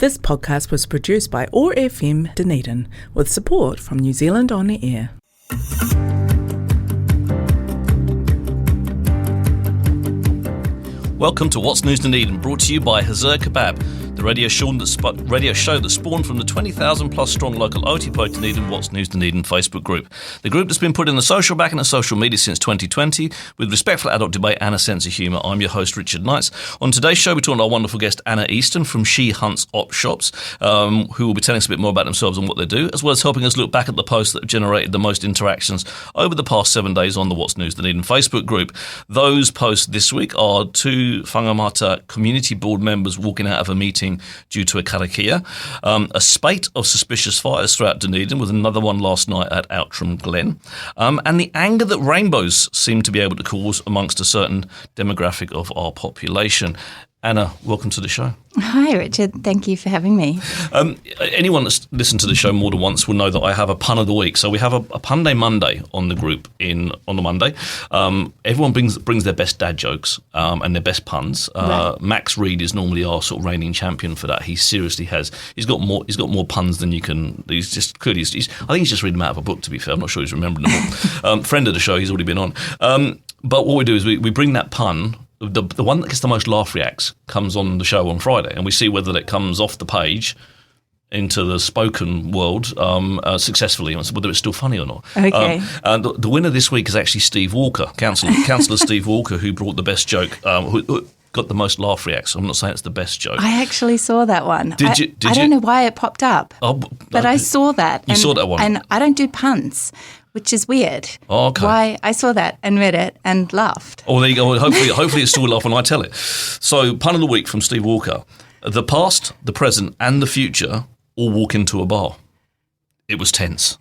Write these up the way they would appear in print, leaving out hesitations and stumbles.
This podcast was produced by OAR FM Dunedin with support from New Zealand On the Air. Welcome to What's News Dunedin, brought to you by Hazur Kebab, the radio show that spawned from the 20,000 plus strong local Otipo Dunedin What's News Dunedin Facebook group. The group that's been put in the social back in the social media since 2020 with respectful adult debate and a sense of humour. I'm your host, Richard Knights. On today's show, we're talking to our wonderful guest, Anna Easton from She Hunts Op Shops, who will be telling us a bit more about themselves and what they do, as well as helping us look back at the posts that have generated the most interactions over the past 7 days on the What's News Dunedin Facebook group. Those posts this week are two Whangamata community board members walking out of a meeting due to a karakia, a spate of suspicious fires throughout Dunedin, with another one last night at Outram Glen, and the anger that rainbows seem to be able to cause amongst a certain demographic of our population. Anna, welcome to the show. Hi, Richard. Thank you for having me. Anyone that's listened to the show more than once will know that I have a pun of the week. So we have a Pun Day Monday on the group on the Monday. Everyone brings their best dad jokes and their best puns. Right. Max Reed is normally our sort of reigning champion for that. He seriously has. He's got more puns than you can. He's just clearly. I think he's just reading them out of a book. To be fair, I'm not sure he's remembering them all. Friend of the show, he's already been on. But what we do is we bring that pun. The one that gets the most laugh reacts comes on the show on Friday, and we see whether it comes off the page into the spoken world successfully, and whether it's still funny or not. Okay. And the winner this week is actually Steve Walker, Councillor Steve Walker, who brought the best joke, who got the most laugh reacts. I'm not saying it's the best joke. I actually saw that one. I don't know why it popped up, but I saw that. You saw that one? And I don't do puns, which is weird. Oh, okay. Why I saw that and read it and laughed. Oh, there you go. Hopefully it's still a laugh when I tell it. So, pun of the week from Steve Walker. The past, the present and the future all walk into a bar. It was tense.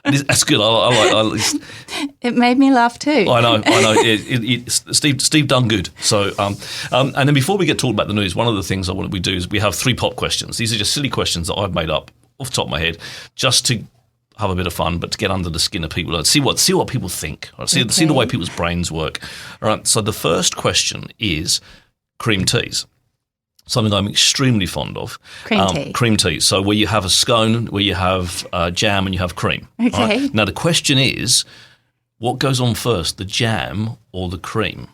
That's good. I like. It made me laugh too. I know. Steve done good. So, and then before we get talking about the news, one of the things we do is we have 3 pop questions. These are just silly questions that I've made up off the top of my head, just to have a bit of fun, but to get under the skin of people, see what people think, right? See the way people's brains work. All right. So the first question is cream teas. Something I'm extremely fond of. Cream tea. So where you have a scone, where you have jam and you have cream. Okay. Right? Now the question is, what goes on first, the jam or the cream?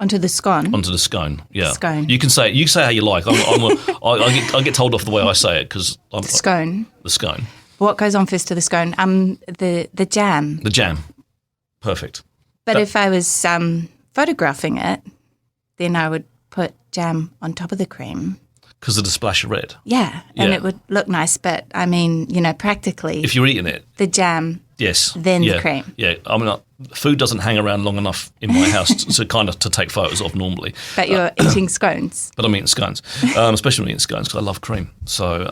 Onto the scone. Onto the scone. Yeah. Scone. You can say it. You say how you like. I get told off the way I say it because I'm scone. The scone. What goes on first to the scone? The jam. The jam. Perfect. But if I was photographing it, then I would put jam on top of the cream. Because of the splash of red? Yeah, and it would look nice. But, I mean, practically. If you're eating it. The jam. Yes. Then the cream. Yeah, I mean, food doesn't hang around long enough in my house to take photos of normally. But you're eating scones. But I'm eating scones, especially when I'm eating scones because I love cream. So,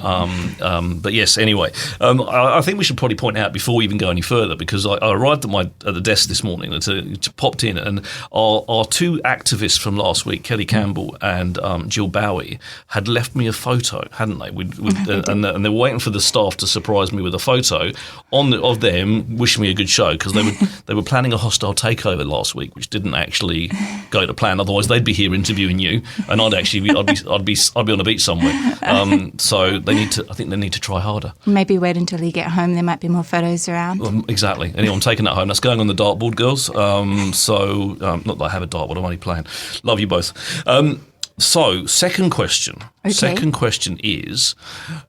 but yes, anyway, I think we should probably point out before we even go any further, because I arrived at the desk this morning, popped in, and our 2 activists from last week, Kelly Campbell and Jill Bowie, had left me a photo, hadn't they? And they were waiting for the staff to surprise me with a photo of them wishing me a good show, because they were planning a hostile takeover last week, which didn't actually go to plan. Otherwise, they'd be here interviewing you, and I'd be on the beach somewhere. So I think they need to try harder. Maybe wait until you get home. There might be more photos around. Exactly. Anyway, I'm taking that home. That's going on the dartboard, girls. Not that I have a dartboard. I'm only playing. Love you both. So, second question. Okay. Second question is,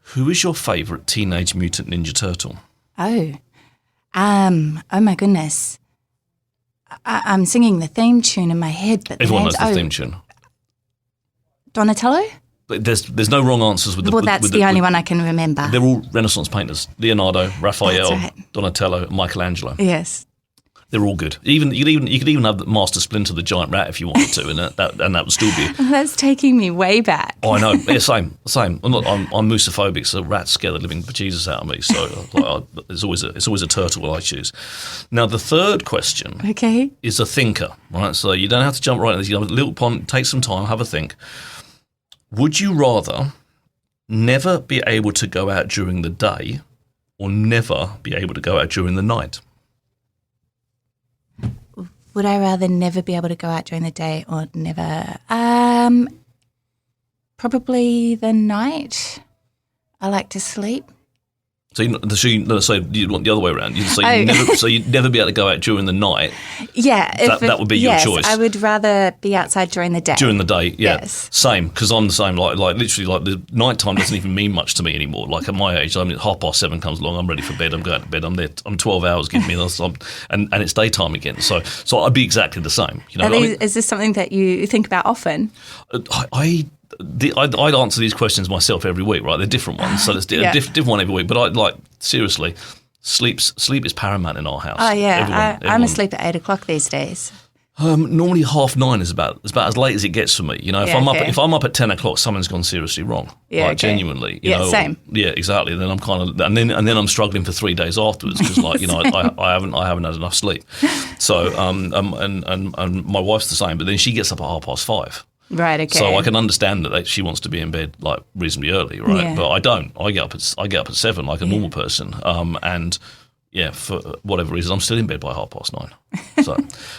who is your favourite Teenage Mutant Ninja Turtle? Oh my goodness. I'm singing the theme tune in my head. But everyone knows the theme tune. Donatello? There's no wrong answers with the. Well, that's the only one I can remember. They're all Renaissance painters: Leonardo, Raphael, That's right. Donatello, Michelangelo. Yes. They're all good. You could even have Master Splinter, the giant rat, if you wanted to, and that would still be. That's taking me way back. Oh, I know. Yeah, same. I'm musophobic, so rats scare the living bejesus out of me. So it's always a turtle I choose. Now the third question, is a thinker. Right, so you don't have to jump right in this. You have a little pond. Take some time. Have a think. Would you rather never be able to go out during the day, or never be able to go out during the night? Would I rather never be able to go out during the day or never? Probably the night. I like to sleep. So you want the other way around. So you'd never be able to go out during the night. Yeah. That would be your choice. I would rather be outside during the day. During the day, yeah. Yes. Same, because I'm the same. Like literally, like the nighttime doesn't even mean much to me anymore. Like at my age, 7:30 comes along, I'm ready for bed, I'm going to bed, I'm there, I'm 12 hours, give me this, and it's daytime again. So I'd be exactly the same. Is this something that you think about often? I'd answer these questions myself every week, right? They're different ones, so it's a different one every week. But seriously, sleep is paramount in our house. Oh yeah, everyone. I'm asleep at 8 o'clock these days. Normally 9:30 is about as late as it gets for me. If I'm up at 10 o'clock, something's gone seriously wrong. Yeah, like, genuinely. Same. Yeah, exactly. And then I'm kind of and then I'm struggling for 3 days afterwards because I haven't had enough sleep. So and my wife's the same, but then she gets up at 5:30. Right. Okay. So I can understand that she wants to be in bed like reasonably early, right? Yeah. But I don't. I get up at 7 like a normal person, and. Yeah, for whatever reason, I'm still in bed by 9:30. So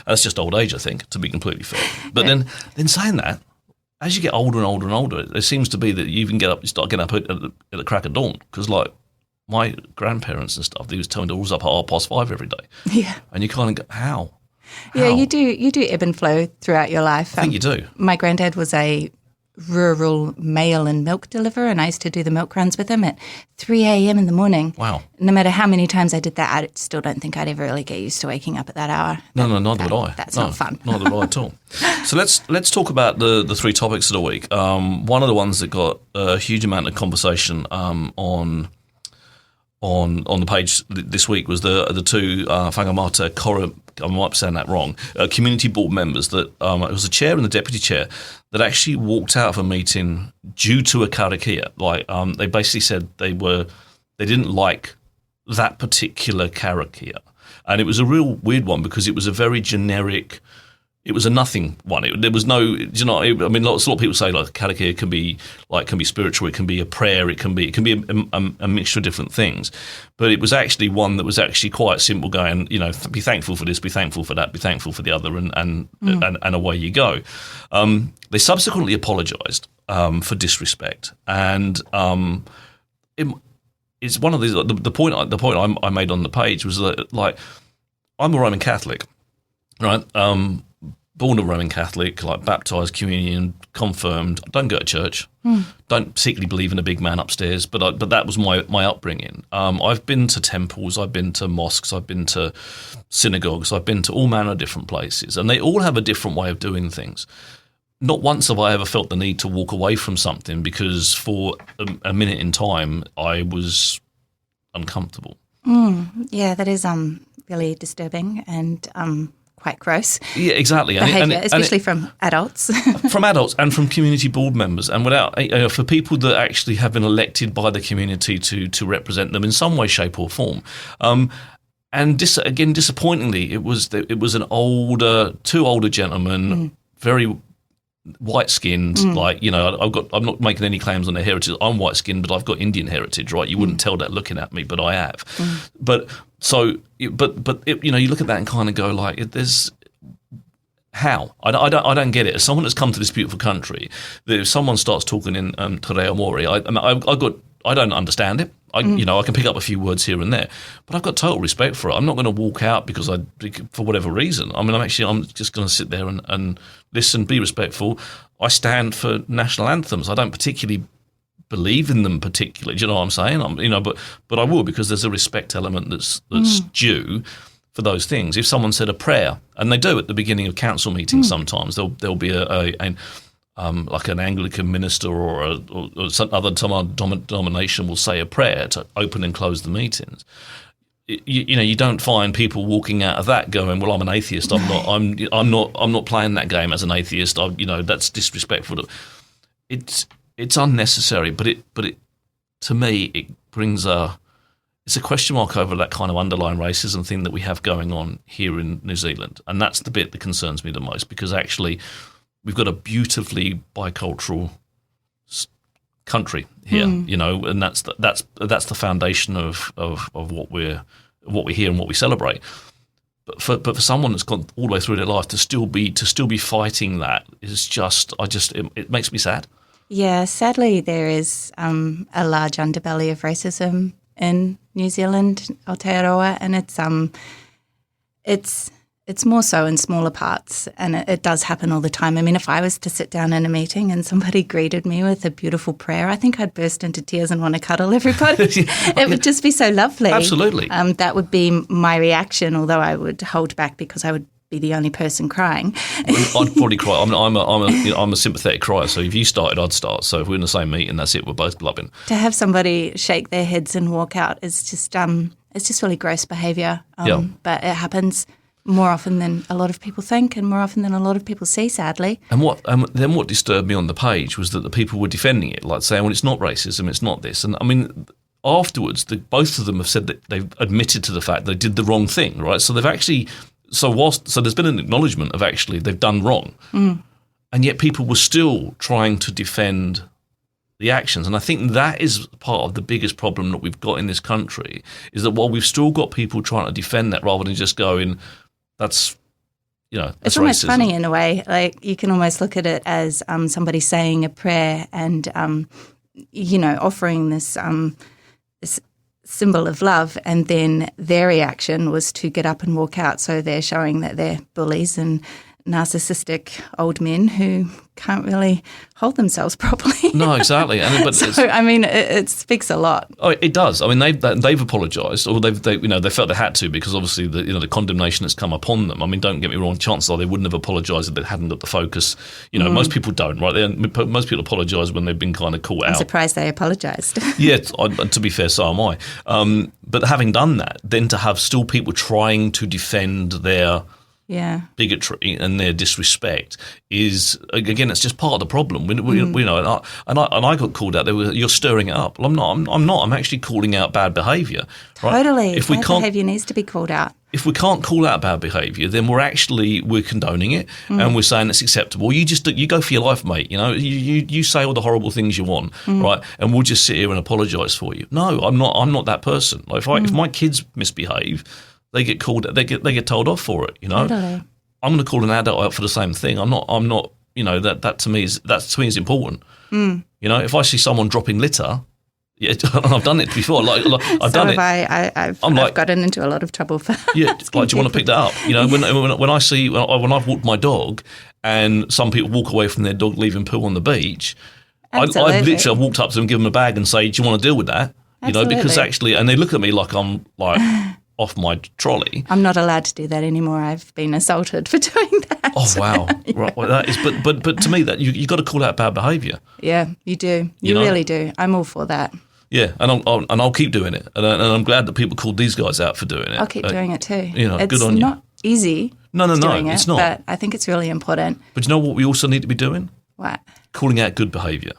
that's just old age, I think, to be completely fair. But then saying that, as you get older and older and older, it seems to be that you start getting up at the crack of dawn. Because like my grandparents and stuff, they was telling me to up at 5:30 every day. Yeah. And you kind of go, how? Yeah, you do ebb and flow throughout your life. I think you do. My granddad was a rural mail and milk deliverer, and I used to do the milk runs with him at 3 a.m. in the morning. Wow. No matter how many times I did that, I still don't think I'd ever really get used to waking up at that hour. No, neither would I. That's not fun. Neither would I at all. So let's talk about the three topics of the week. One of the ones that got a huge amount of conversation on the page this week was the two whangamata I might be saying that wrong, community board members that it was the chair and the deputy chair that actually walked out of a meeting due to a karakia. Like they basically said they didn't like that particular karakia. And it was a real weird one because it was a very generic. It was a nothing one. There was no, lots of people say like karakia can be spiritual, it can be a prayer, it can be a mixture of different things, but it was actually one that was actually quite simple. Going, be thankful for this, be thankful for that, be thankful for the other, and away you go. They subsequently apologised for disrespect, and it's one of these. The point I made on the page was that like I'm a Roman Catholic, right? Born a Roman Catholic, like baptised, communion, confirmed. Don't go to church. Don't particularly believe in a big man upstairs. But that was my upbringing. I've been to temples. I've been to mosques. I've been to synagogues. I've been to all manner of different places, and they all have a different way of doing things. Not once have I ever felt the need to walk away from something because for a minute in time I was uncomfortable. Yeah, that is really disturbing and quite gross. Yeah, exactly. Behaviour, especially from adults. From adults and from community board members, and for people that actually have been elected by the community to represent them in some way, shape, or form. And disappointingly, it was two older gentlemen, very white-skinned, I'm not making any claims on their heritage. I'm white-skinned, but I've got Indian heritage, right? You wouldn't tell that looking at me, but I have. But you look at that and kind of go like, there's how? I don't get it. As someone that's come to this beautiful country, that if someone starts talking in Te Reo Māori, I don't understand it. I can pick up a few words here and there, but I've got total respect for it. I'm not going to walk out for whatever reason. I mean, I'm just going to sit there and listen, be respectful. I stand for national anthems. I don't particularly believe in them particularly. Do you know what I'm saying? But I will, because there's a respect element that's due for ththose things. If someone said a prayer, and they do at the beginning of council meetings, sometimes there'll be like an Anglican minister or some other denomination will say a prayer to open and close the meetings. You don't find people walking out of that going, well, I'm an atheist. I'm not playing that game as an atheist. That's disrespectful. It's unnecessary, but it to me it brings it's a question mark over that kind of underlying racism thing that we have going on here in New Zealand, and that's the bit that concerns me the most, because actually we've got a beautifully bicultural country here, and that's the foundation of what we hear and what we celebrate. But for someone that's gone all the way through their life to still be fighting that is just it makes me sad. Yeah, sadly, there is a large underbelly of racism in New Zealand, Aotearoa, and it's more so in smaller parts, and it does happen all the time. I mean, if I was to sit down in a meeting and somebody greeted me with a beautiful prayer, I think I'd burst into tears and want to cuddle everybody. It would just be so lovely. Absolutely. That would be my reaction, although I would hold back because I would be the only person crying. I'd probably cry. I'm a sympathetic crier, so if you started, I'd start. So if we're in the same meeting, that's it. We're both blubbing. To have somebody shake their heads and walk out is just it's just really gross behaviour. But it happens more often than a lot of people think, and more often than a lot of people see, sadly. And then what disturbed me on the page was that the people were defending it, like saying, well, it's not racism, it's not this. And I mean, afterwards, both of them have said that they've admitted to the fact they did the wrong thing, right? So they've actually, so there's been an acknowledgement of actually they've done wrong. And yet people were still trying to defend the actions. And I think that is part of the biggest problem that we've got in this country, is that while we've still got people trying to defend that rather than just going, that's it's almost racism. Funny in a way. Like, you can almost look at it as somebody saying a prayer and offering this symbol of love, and then their reaction was to get up and walk out. So they're showing that they're bullies and narcissistic old men who can't really hold themselves properly. No, exactly. It speaks a lot. Oh, it does. I mean, they've apologised, or they felt they had to, because obviously the condemnation has come upon them. I mean, don't get me wrong. Chances are they wouldn't have apologised if they hadn't got the focus. Most people don't, right? Most people apologise when they've been kind of caught out. I'm surprised they apologised. Yeah, to be fair, so am I. But having done that, then to have still people trying to defend their bigotry and their disrespect is, again, it's just part of the problem. And I got called out. You're stirring it up. Well, I'm not. I'm actually calling out bad behaviour. Totally. Right? Bad behaviour needs to be called out. If we can't call out bad behaviour, then we're condoning it, and we're saying it's acceptable. You go for your life, mate. You say all the horrible things you want, right? And we'll just sit here and apologise for you. No, I'm not. I'm not that person. Like, if my kids misbehave, they get called. They get told off for it. Totally. I'm going to call an adult out for the same thing. I'm not. That to me is important. If I see someone dropping litter, yeah, I've done it before. I've done it. I've gotten into a lot of trouble for. Yeah, do you want to pick that up? When I've walked my dog, and some people walk away from their dog leaving poo on the beach, I've literally walked up to them, and give them a bag, and say, "Do you want to deal with that?" Absolutely. Because actually, and they look at me like I'm like off my trolley. I'm not allowed to do that anymore. I've been assaulted for doing that. Oh wow! Yeah. Right, well, that is. But to me, that you got to call out bad behaviour. Yeah, you do. You really do. I'm all for that. Yeah, and I'll keep doing it, and I'm glad that people called these guys out for doing it. I'll keep doing it too. It's good on you. It's not easy. No, it's not. But I think it's really important. But you know what we also need to be doing? What? Calling out good behaviour.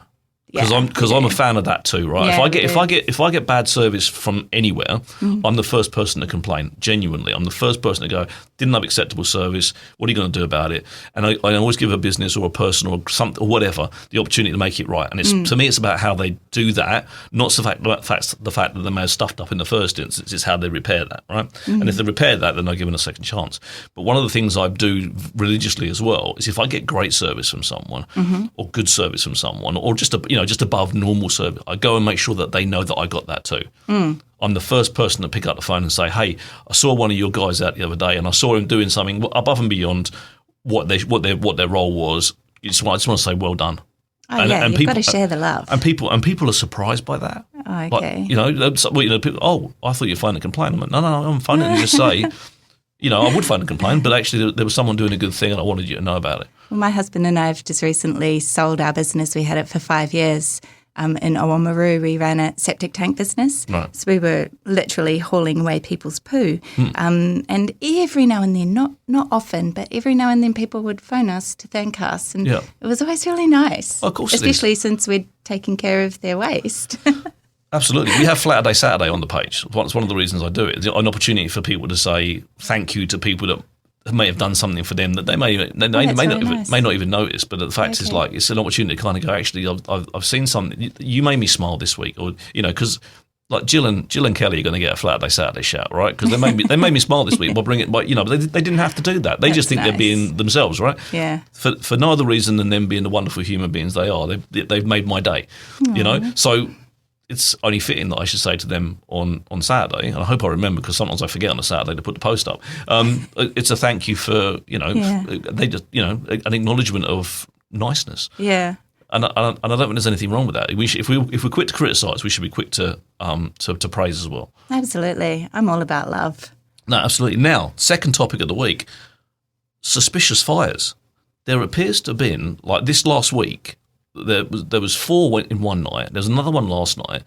Yeah, Because I'm a fan of that too, right? Yeah, if I get bad service from anywhere, I'm the first person to complain. Genuinely, I'm the first person to go, didn't have acceptable service. What are you going to do about it? And I always give a business or a person or something or whatever the opportunity to make it right. And it's to me, it's about how they do that, not the fact that they may have stuffed up in the first instance. It's how they repair that, right? And if they repair that, then I give them a second chance. But one of the things I do religiously as well is if I get great service from someone or good service from someone or just above normal service, I go and make sure that they know that I got that too. I'm the first person to pick up the phone and say, "Hey, I saw one of your guys out the other day, and I saw him doing something above and beyond what their role was. I just want to say, well done." Oh, you've got to share the love. And people are surprised by that. Oh, okay. People. Oh, I thought you were phoning to complain. I'm like, no, I'm phoning to just say. I would phone and complain, but actually there was someone doing a good thing and I wanted you to know about it. Well, my husband and I have just recently sold our business. We had it for 5 years. In Oamaru, we ran a septic tank business. Right. So we were literally hauling away people's poo. And every now and then, not often, but every now and then people would phone us to thank us. And it was always really nice. Of course especially since we'd taken care of their waste. Absolutely. We have Flat Day Saturday on the page. It's one of the reasons I do it. It's an opportunity for people to say thank you to people that may have done something for them that they may not even notice. But the fact is, like, it's an opportunity to kind of go, actually, I've seen something. You made me smile this week, or because like Jill and Kelly are going to get a flat day Saturday shout, right? Because they made me smile this week by bringing it. But they didn't have to do that. They just think they're being themselves, right? Yeah. For no other reason than them being the wonderful human beings they are. They've made my day, So it's only fitting that I should say to them on Saturday, and I hope I remember because sometimes I forget on a Saturday to put the post up. It's a thank you for they just an acknowledgement of niceness. Yeah. And I don't think there's anything wrong with that. If we're quick to criticise, we should be quick to praise as well. Absolutely. I'm all about love. No, absolutely. Now, second topic of the week, suspicious fires. There appears to have been, like this last week, there was 4 in one night. There's another one last night.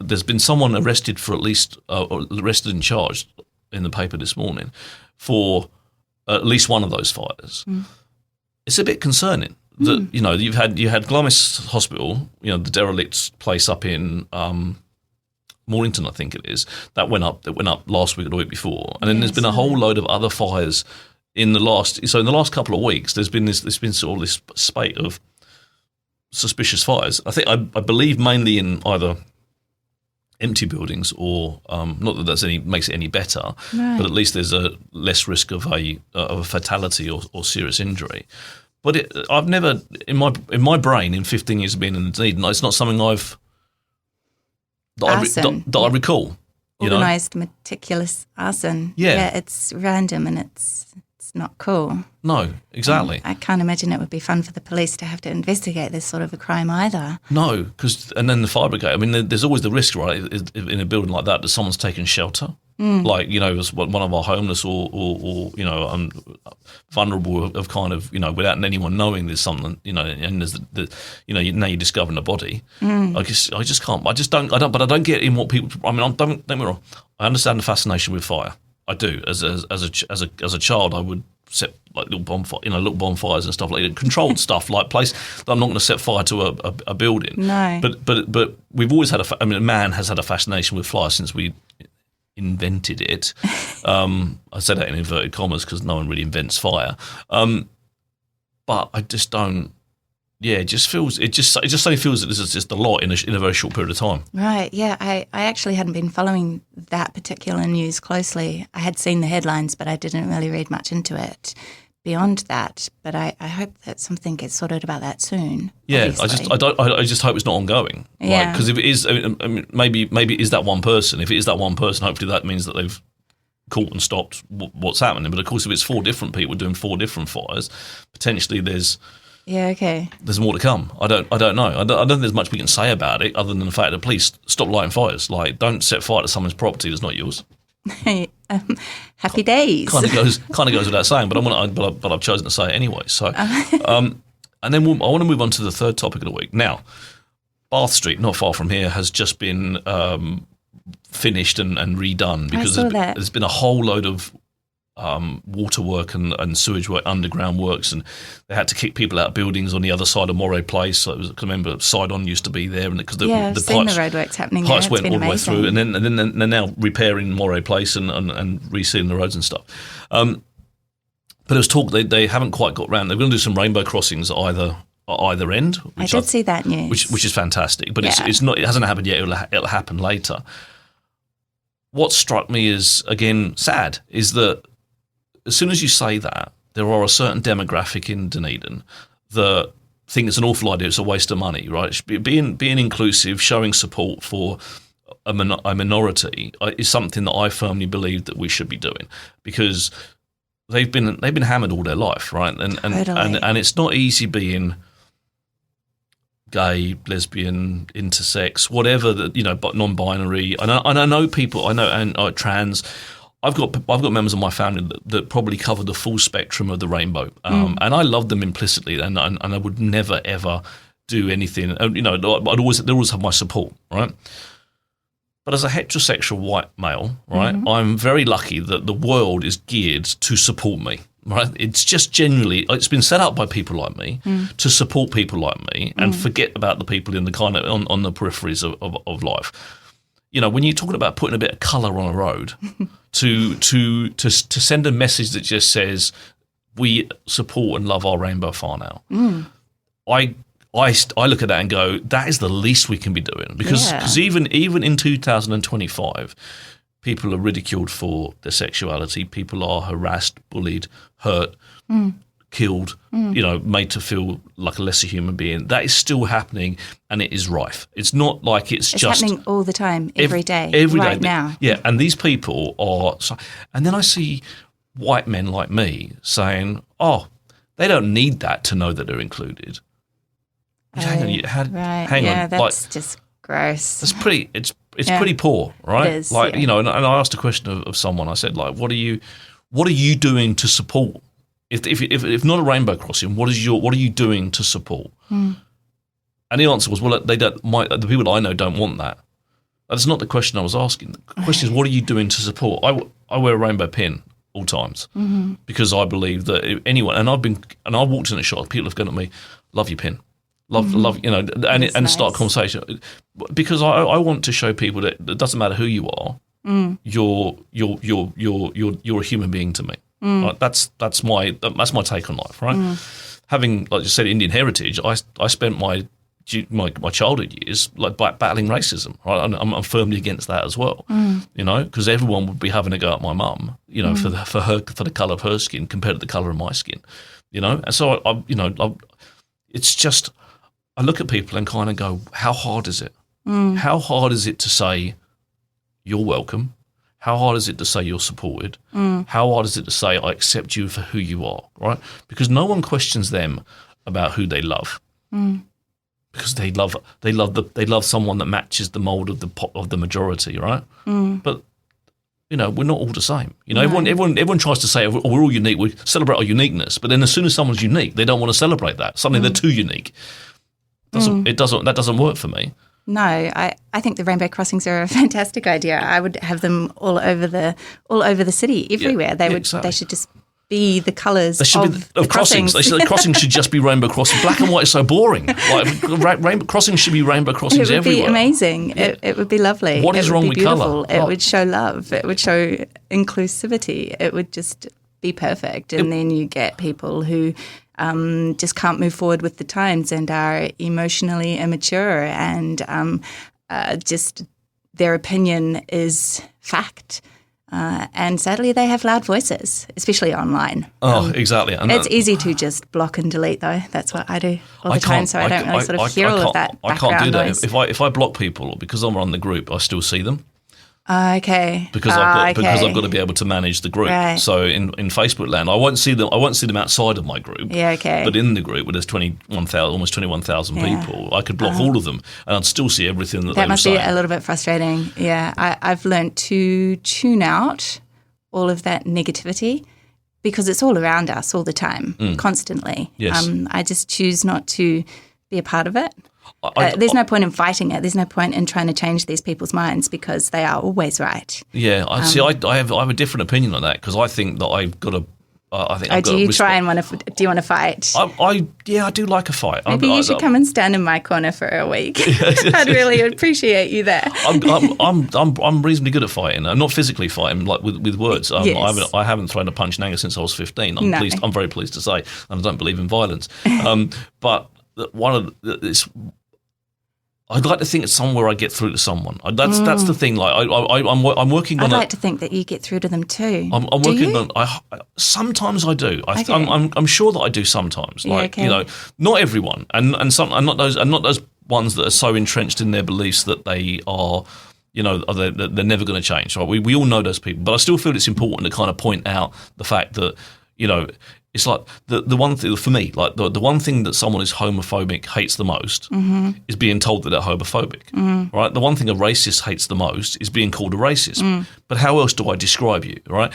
There's been someone arrested for arrested and charged in the paper this morning for at least one of those fires. It's a bit concerning. That you had Glamis Hospital, the derelict place up in Mornington, I think it is, that went up last week or the week before, and then there's been a whole load of other fires in the last couple of weeks. There's been sort of this spate of suspicious fires. I believe mainly in either empty buildings or not that makes it any better, but at least there's a less risk of a fatality or serious injury. But I've never, in my brain, in 15 years of being in Dunedin, it's not something I recall. Organised, meticulous arson. Yeah, it's random and it's not cool. No, exactly. I can't imagine it would be fun for the police to have to investigate this sort of a crime either. No, and then the fire brigade. I mean, there's always the risk, right, in a building like that someone's taken shelter. Like, as one of our homeless or vulnerable of kind of, without anyone knowing there's something, and there's now you're discovering a body. I just can't. But I don't get in what people. I mean, don't get me wrong. I understand the fascination with fire. I do. As a child, I would set like little bonfires and stuff like that, controlled stuff like place that I'm not going to set fire to a building. No. But we've always had man has had a fascination with fire since we invented it. I said that in inverted commas because no one really invents fire. But I just don't. Yeah, it just suddenly feels that this is just a lot in a very short period of time. Right. Yeah, I actually hadn't been following that particular news closely. I had seen the headlines, but I didn't really read much into it beyond that. But I hope that something gets sorted about that soon. Yeah, obviously. I just hope it's not ongoing. Yeah. Because if it is, I mean, maybe it is that one person. If it is that one person, hopefully that means that they've caught and stopped what's happening. But of course, if it's 4 different people doing 4 different fires, potentially there's. Yeah, okay. There's more to come. I don't know. I don't think there's much we can say about it other than the fact that please stop lighting fires. Like, don't set fire to someone's property that's not yours. Happy days. Kind of goes without saying, but I've chosen to say it anyway. So, and then I want to move on to the third topic of the week. Now, Bath Street, not far from here, has just been finished and redone because there's been a whole load of water work and sewage work, underground works, and they had to kick people out of buildings on the other side of Moray Place. So I remember Side-On used to be there, and because the roadworks happening, pipes there. went all the way amazing. through, and then they're now repairing Moray Place and resealing the roads and stuff. But there was talk they haven't quite got round. They're going to do some rainbow crossings at either end. I did see that news, which is fantastic, but it's not. It hasn't happened yet. It'll happen later. What struck me as again sad is that. As soon as you say that, there are a certain demographic in Dunedin that think it's an awful idea, it's a waste of money, right? Being inclusive, showing support for a minority is something that I firmly believe that we should be doing because they've been hammered all their life, right? And it's not easy being gay, lesbian, intersex, whatever but non-binary. And I know people, and trans. I've got members of my family that probably cover the full spectrum of the rainbow, and I love them implicitly, and I would never ever do anything. I'd always have my support, right? But as a heterosexual white male, right, I'm very lucky that the world is geared to support me, right? It's just genuinely, it's been set up by people like me to support people like me and forget about the people in the kind of on the peripheries of life. When you're talking about putting a bit of colour on a road, to send a message that just says we support and love our rainbow far now. I look at that and go, that is the least we can be doing, because even in 2025, people are ridiculed for their sexuality. People are harassed, bullied, hurt, killed, made to feel like a lesser human being. That is still happening, and it is rife. It's not like it's just happening all the time, every day, right now. Yeah, and these people are. And then I see white men like me saying, "Oh, they don't need that to know that they're included." Hang on, that's just gross. That's pretty. It's pretty poor, right? It is, and I asked a question of someone. I said, like, what are you doing to support? If not a rainbow crossing, what are you doing to support? And the answer was, well, they don't. The people I know don't want that. That's not the question I was asking. The question is, what are you doing to support? I wear a rainbow pin all times because I believe that anyone, and I walked in a shop, people have gone at me, love your pin. Love, and start a conversation, because I want to show people that it doesn't matter who you are, you're a human being to me. Right? That's my take on life, right? Having, like you said, Indian heritage, I spent my childhood years like battling racism. Right, I'm firmly against that as well. Because everyone would be having a go at my mum, for the colour of her skin compared to the colour of my skin, and so it's just. I look at people and kind of go, how hard is it? How hard is it to say you're welcome? How hard is it to say you're supported? How hard is it to say I accept you for who you are, right? Because no one questions them about who they love, because they love someone that matches the mold of the majority, right? But we're not all the same. Everyone tries to say, we're all unique. We celebrate our uniqueness, but then as soon as someone's unique, they don't want to celebrate that. Suddenly they're too unique. That doesn't work for me. No, I think the rainbow crossings are a fantastic idea. I would have them all over the city, everywhere. They should just be the colours of crossings. Crossings should just be rainbow crossings. Black and white is so boring. Rainbow crossings should be rainbow crossings everywhere. It would be amazing. Yeah. It would be lovely. What is wrong with colour? It would show love. It would show inclusivity. It would just be perfect. And then you get people who just can't move forward with the times and are emotionally immature, and just their opinion is fact. And sadly, they have loud voices, especially online. Exactly. And it's easy to just block and delete, though. That's what I do all the time, so I don't really sort of hear all of that background I can't do that. noise. If I block people, because I'm on the group, I still see them. Okay. Because I've got to be able to manage the group. Right. So in Facebook land, I won't see them outside of my group. Yeah. Okay. But in the group, where there's almost 21,000 people, I could block all of them, and I'd still see everything that they were saying. That must be a little bit frustrating. Yeah, I've learned to tune out all of that negativity, because it's all around us all the time, constantly. Yes. I just choose not to be a part of it. There's no point in fighting it. There's no point in trying to change these people's minds, because they are always right. Yeah, I have a different opinion on that, because I think that I've got to. Do you want to fight? I do like a fight. Maybe you should come and stand in my corner for a week. I'd really appreciate you there. I'm reasonably good at fighting. I'm not physically fighting, like with words. Yes. I haven't thrown a punch in anger since I was 15. I'm very pleased to say, and I don't believe in violence. But I'd like to think it's somewhere I get through to someone. That's the thing. Like I'm working on. I'd like to think that you get through to them too. I'm working on. Sometimes I do. Okay. I'm sure that I do sometimes. Like not everyone, and not those ones that are so entrenched in their beliefs that they are. They're never going to change. Right? We all know those people, but I still feel it's important to kind of point out the fact that it's like the one thing for me, like the one thing that someone who's homophobic hates the most is being told that they're homophobic, right? The one thing a racist hates the most is being called a racist. But how else do I describe you, right?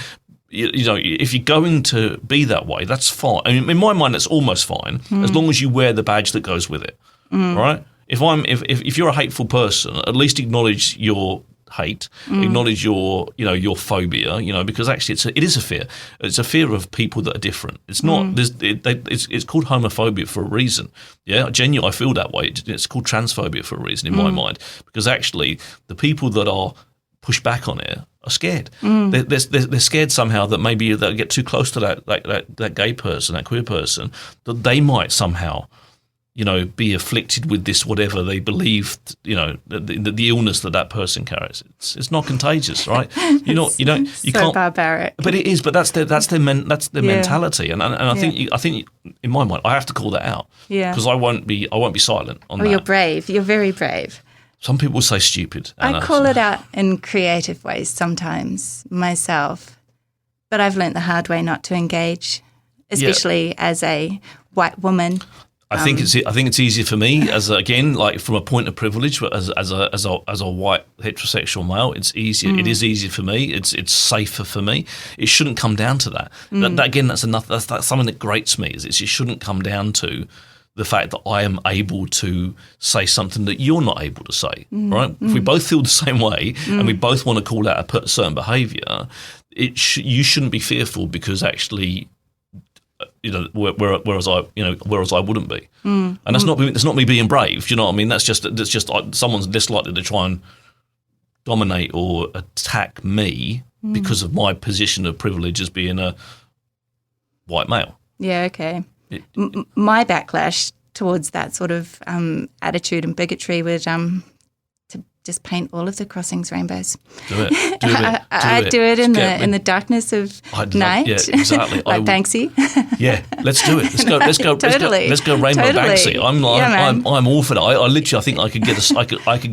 If you're going to be that way, that's fine. I mean, in my mind, that's almost fine as long as you wear the badge that goes with it, right? If you're a hateful person, at least acknowledge your hate, acknowledge your phobia, because actually it is a fear. It's a fear of people that are different. It's not. It's called homophobia for a reason. Yeah, genuinely, I feel that way. It's called transphobia for a reason in my mind, because actually the people that are pushed back on it are scared. They're scared somehow that maybe they'll get too close to that gay person, that queer person, that they might somehow be afflicted with this whatever they believe, the illness that person carries. It's not contagious, right? You can't. Barbaric. But it is. But that's their mentality, and I think in my mind I have to call that out. Yeah. Because I won't be silent on that. You're brave. You're very brave. Some people say stupid. Anna. I call it out in creative ways sometimes myself, but I've learnt the hard way not to engage, especially as a white woman. I think it's easier for me from a point of privilege, but as a white heterosexual male, it's easier. It is easier for me. It's safer for me. It shouldn't come down to that. That's enough. That's something that grates me. It shouldn't come down to the fact that I am able to say something that you're not able to say. Right? If we both feel the same way and we both want to call out a certain behaviour, you shouldn't be fearful because actually. Whereas I wouldn't be, and that's not me being brave. Do you know what I mean? That's just someone's less likely to try and dominate or attack me because of my position of privilege as being a white male. Yeah, okay. My backlash towards that sort of attitude and bigotry would to just paint all of the crossings rainbows. Do it. I do it in the darkness of night. Yeah, exactly. Like Banksy. Yeah, let's do it. Let's go. Totally. Let's go rainbow Totally. Banksy. I'm all for that. I literally think I could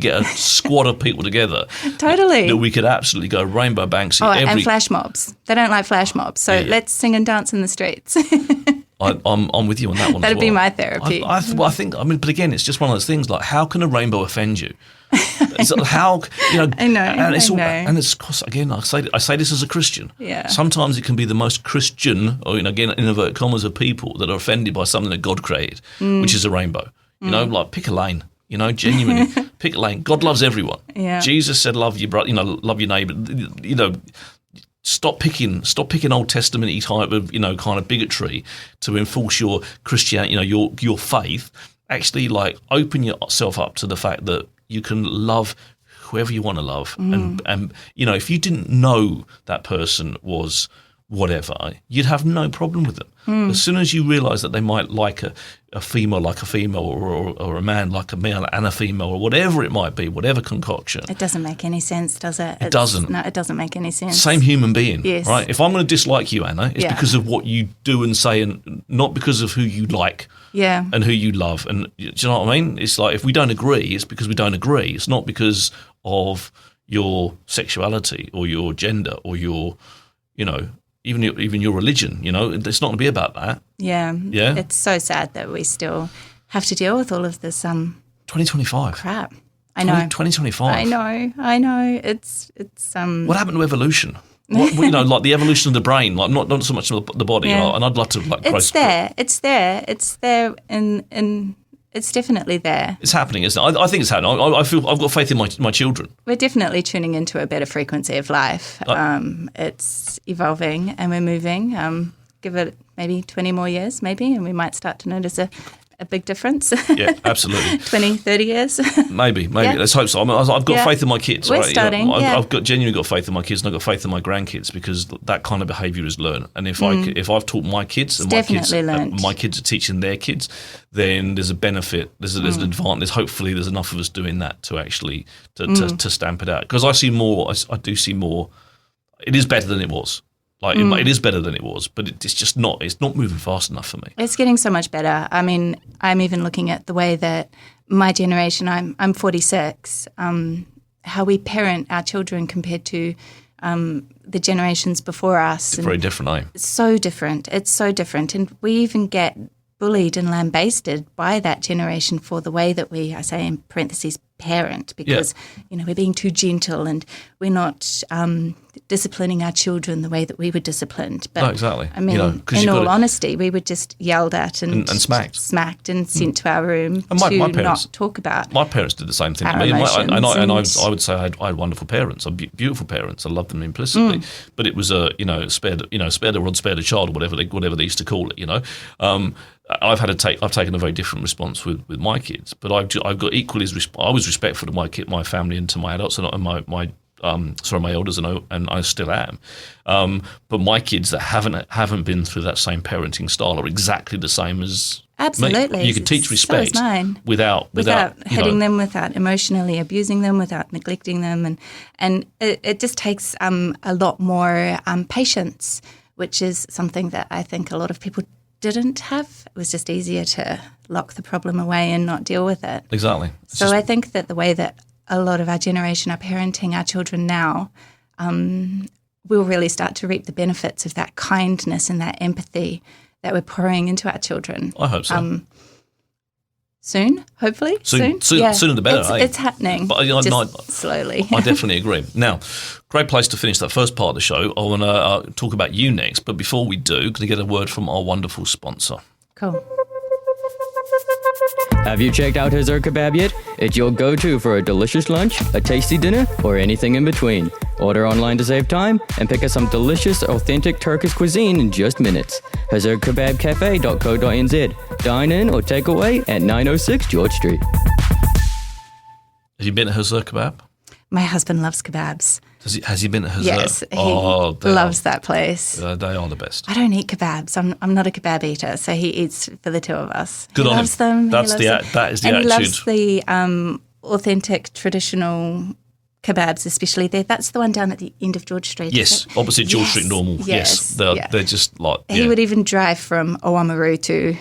get a squad of people together. Totally. That we could absolutely go rainbow Banksy. And flash mobs. They don't like flash mobs, so let's sing and dance in the streets. I'm with you on that one. That'd as well. be my therapy. But again, it's just one of those things. Like, how can a rainbow offend you? How I know. And it's again, I say this as a Christian. Yeah. Sometimes it can be the most Christian, or again, in inverted commas, of people that are offended by something that God created, which is a rainbow. Like pick a lane. Genuinely pick a lane. God loves everyone. Yeah. Jesus said, "Love your brother." Love your neighbor. Stop picking Old Testament-y type of kind of bigotry to enforce your Christianity, your faith. Actually, open yourself up to the fact that you can love whoever you want to love, and if you didn't know that person was whatever, you'd have no problem with them. As soon as you realise that they might like a female or a man like a male and a female or whatever it might be, whatever concoction. It doesn't make any sense, does it? It doesn't. No, it doesn't make any sense. Same human being, yes. Right? If I'm going to dislike you, Anna, it's because of what you do and say, and not because of who you like and who you love. And do you know what I mean? It's like if we don't agree, it's because we don't agree. It's not because of your sexuality or your gender or your, even your religion, it's not going to be about that. Yeah. It's so sad that we still have to deal with all of this 2025 crap. I know. 2025. I know. It's What happened to evolution? Like the evolution of the brain, like not so much of the body. Yeah. And I'd love to It's there, and it's definitely there. It's happening, isn't it? I think it's happening. I feel I've got faith in my children. We're definitely tuning into a better frequency of life. It's evolving and we're moving. Give it maybe 20 more years, maybe, and we might start to notice a big difference. Yeah, absolutely. 20, 30 years. Maybe. Yeah. Let's hope so. I've got faith in my kids. We're right? starting, I've genuinely got faith in my kids, and I've got faith in my grandkids because that kind of behaviour is learned. And if I've taught my kids, and my kids are teaching their kids, then there's a benefit. There's an advantage. Hopefully, there's enough of us doing that to actually to stamp it out. Because I see more. I do see more. It is better than it was. It is better than it was, but it's just not. It's not moving fast enough for me. It's getting so much better. I mean, I'm even looking at the way that my generation. I'm 46. How we parent our children compared to the generations before us. It's very different, eh? It's so different. It's so different, and we even get bullied and lambasted by that generation for the way that we, I say in parentheses, parent, because we're being too gentle and we're not disciplining our children the way that we were disciplined. But, no, exactly. I mean, in all honesty, we were just yelled at and smacked and sent to our room and my to parents, not talk about. My parents did the same thing to me. I would say I had wonderful parents, beautiful parents. I loved them implicitly, but it was spare the rod, spare the child, or whatever they used to call it. I've taken a very different response with my kids, but I've got equally I was respectful to my family and to my adults, and my elders, and I still am. But my kids that haven't been through that same parenting style are exactly the same as absolutely. Me. You can teach respect so is mine. without hitting them, without emotionally abusing them, without neglecting them, and it just takes a lot more patience, which is something that I think a lot of people didn't have. It was just easier to lock the problem away and not deal with it. Exactly. So I think that the way that a lot of our generation are parenting our children now, we'll really start to reap the benefits of that kindness and that empathy that we're pouring into our children. I hope so. Soon, hopefully. Soon. Yeah. Sooner the better. It's happening, but just slowly. I definitely agree. Now, great place to finish that first part of the show. I want to talk about you next, but before we do, can I get a word from our wonderful sponsor? Cool. Have you checked out Hazur Kebab yet? It's your go-to for a delicious lunch, a tasty dinner, or anything in between. Order online to save time and pick up some delicious, authentic Turkish cuisine in just minutes. HazurKebabCafe.co.nz. Dine in or take away at 906 George Street. Have you been to Hazur Kebab? My husband loves kebabs. Has he been to Hazur? Yes, he loves that place. They are the best. I don't eat kebabs. I'm not a kebab eater, so he eats for the two of us. Good he on loves him. them. That is the and attitude. He loves the authentic, traditional kebabs, especially there. That's the one down at the end of George Street. Yes, opposite George Street Normal. Yes. They're just like... Yeah. He would even drive from Oamaru to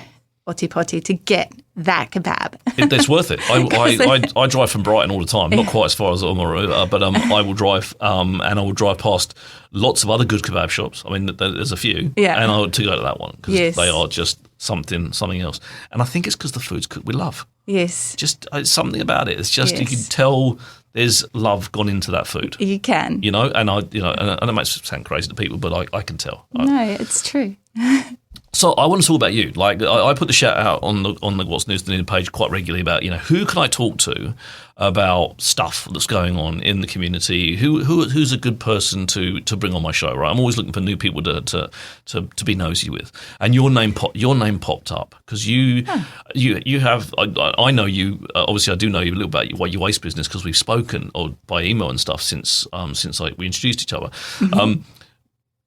Otipoti to get that kebab. It's worth it. I drive from Brighton all the time, not quite as far as Oamaru, but I will drive and I will drive past lots of other good kebab shops. I mean, there's a few, and I would to go to that one because they are just something else. And I think it's because the food's cooked with love. Yes, just it's something about it. It's just you can tell there's love gone into that food. You can, and and it might sound crazy to people, but I can tell. No, it's true. So I want to talk about you. Like I put the shout out on the What's News Dunedin page quite regularly about who can I talk to about stuff that's going on in the community. Who's a good person to bring on my show? Right, I'm always looking for new people to be nosy with. And your name popped up because you have. I know you. Obviously, I do know you a little about your waste business because we've spoken by email and stuff since we introduced each other. Mm-hmm.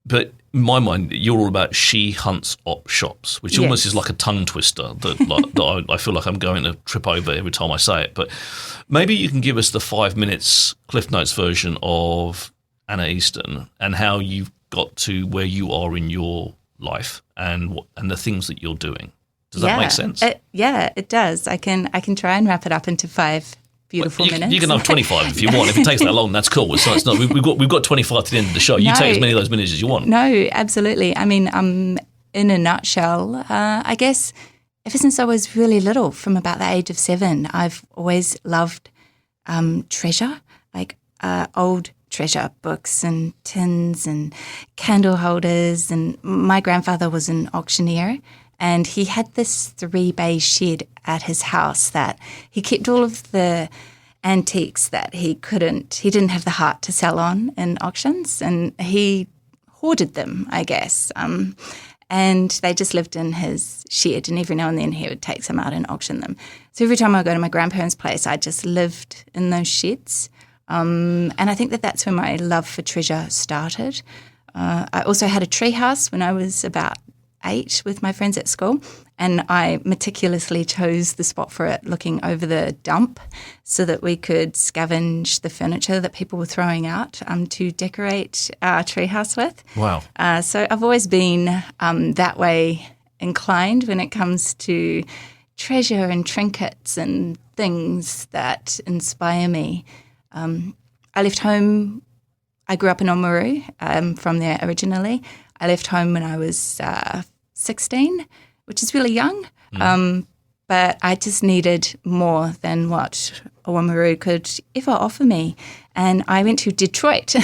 But in my mind, you're all about She Hunts Op Shops, which almost is like a tongue twister that I feel like I'm going to trip over every time I say it. But maybe you can give us the 5 minutes Cliff Notes version of Anna Easton and how you've got to where you are in your life and the things that you're doing. Does that make sense? It does. I can try and wrap it up into 5 beautiful minutes. You can have 25 if you want. If it takes that long, that's cool. It's not. We've got 25 to the end of the show. You take as many of those minutes as you want. No, absolutely. I mean, in a nutshell, I guess ever since I was really little, from about the age of 7, I've always loved treasure, like old treasure books and tins and candle holders. And my grandfather was an auctioneer. And he had this 3-bay shed at his house that he kept all of the antiques that he didn't have the heart to sell on in auctions, and he hoarded them, I guess. And they just lived in his shed, and every now and then he would take some out and auction them. So every time I go to my grandparents' place, I just lived in those sheds. And I think that's where my love for treasure started. I also had a tree house when I was about 8 with my friends at school, and I meticulously chose the spot for it looking over the dump so that we could scavenge the furniture that people were throwing out to decorate our treehouse with. Wow. So I've always been that way inclined when it comes to treasure and trinkets and things that inspire me. I left home. I grew up in Oamaru. I'm from there originally. I left home when I was 16, which is really young, but I just needed more than what Oamaru could ever offer me. And I went to Detroit,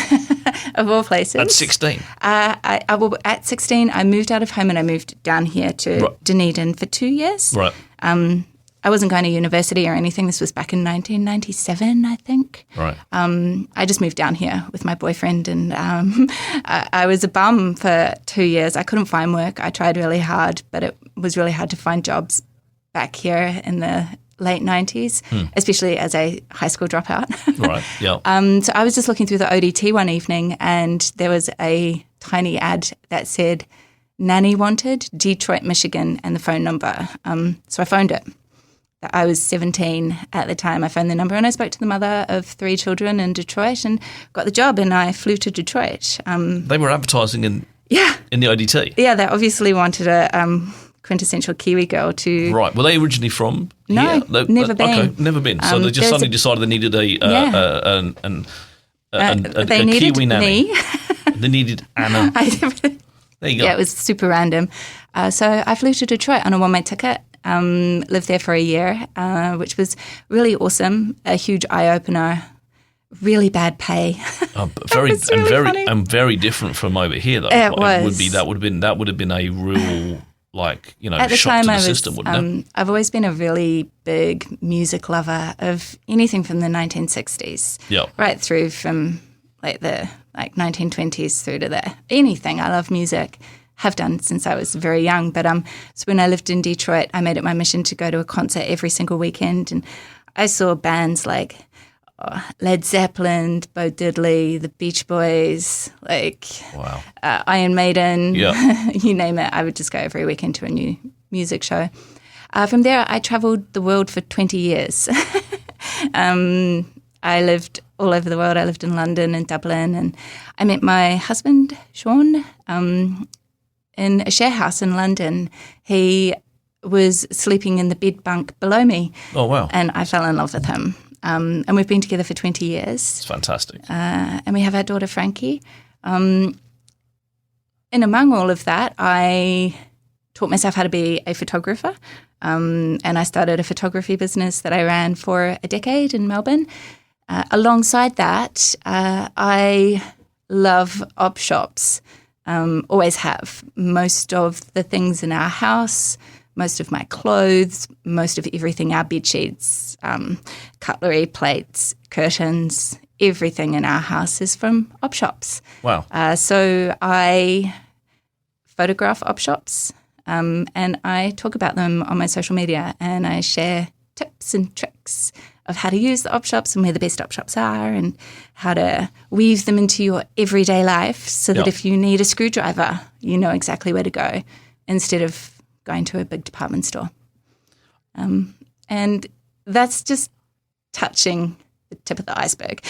of all places. At 16? At 16, I moved out of home and I moved down here to Dunedin for 2 years. Right. I wasn't going to university or anything. This was back in 1997, I think. Right. I just moved down here with my boyfriend, and I was a bum for 2 years. I couldn't find work. I tried really hard, but it was really hard to find jobs back here in the late 90s, especially as a high school dropout. Right, yeah. So I was just looking through the ODT one evening, and there was a tiny ad that said, nanny wanted, Detroit, Michigan, and the phone number. So I phoned it. I was 17 at the time. I phoned the number and I spoke to the mother of 3 children in Detroit and got the job, and I flew to Detroit. They were advertising in the ODT? Yeah, they obviously wanted a quintessential Kiwi girl to... Right. Were they originally from No, here? never been. Okay, never been. So they just suddenly decided they needed a Kiwi nanny. Me. They needed Anna. There you go. Yeah, it was super random. So I flew to Detroit on a one-way ticket, lived there for a year, which was really awesome, a huge eye-opener, really bad pay. Very different from over here, though. It was. That would have been a real, like, you know, at the shock time to the I was, system, wouldn't it? I've always been a really big music lover of anything from the 1960s, right through from like the 1920s through to anything. I love music. Have done since I was very young. But so when I lived in Detroit, I made it my mission to go to a concert every single weekend, and I saw bands like Led Zeppelin, Bo Diddley, the Beach Boys, Iron Maiden, you name it. I would just go every weekend to a new music show. From there, I travelled the world for 20 years. I lived all over the world. I lived in London and Dublin, and I met my husband, Sean, in a share house in London. He was sleeping in the bed bunk below me. Oh, wow. And I fell in love with him. And we've been together for 20 years. It's fantastic. And we have our daughter, Frankie. And among all of that, I taught myself how to be a photographer. And I started a photography business that I ran for a decade in Melbourne. Alongside that, I love op shops. Always have. Most of the things in our house, most of my clothes, most of everything, our bed sheets, cutlery, plates, curtains, everything in our house is from op shops. Wow. So I photograph op shops and I talk about them on my social media, and I share tips and tricks of how to use the op shops and where the best op shops are, and how to weave them into your everyday life so that if you need a screwdriver, you know exactly where to go instead of going to a big department store. And that's just touching the tip of the iceberg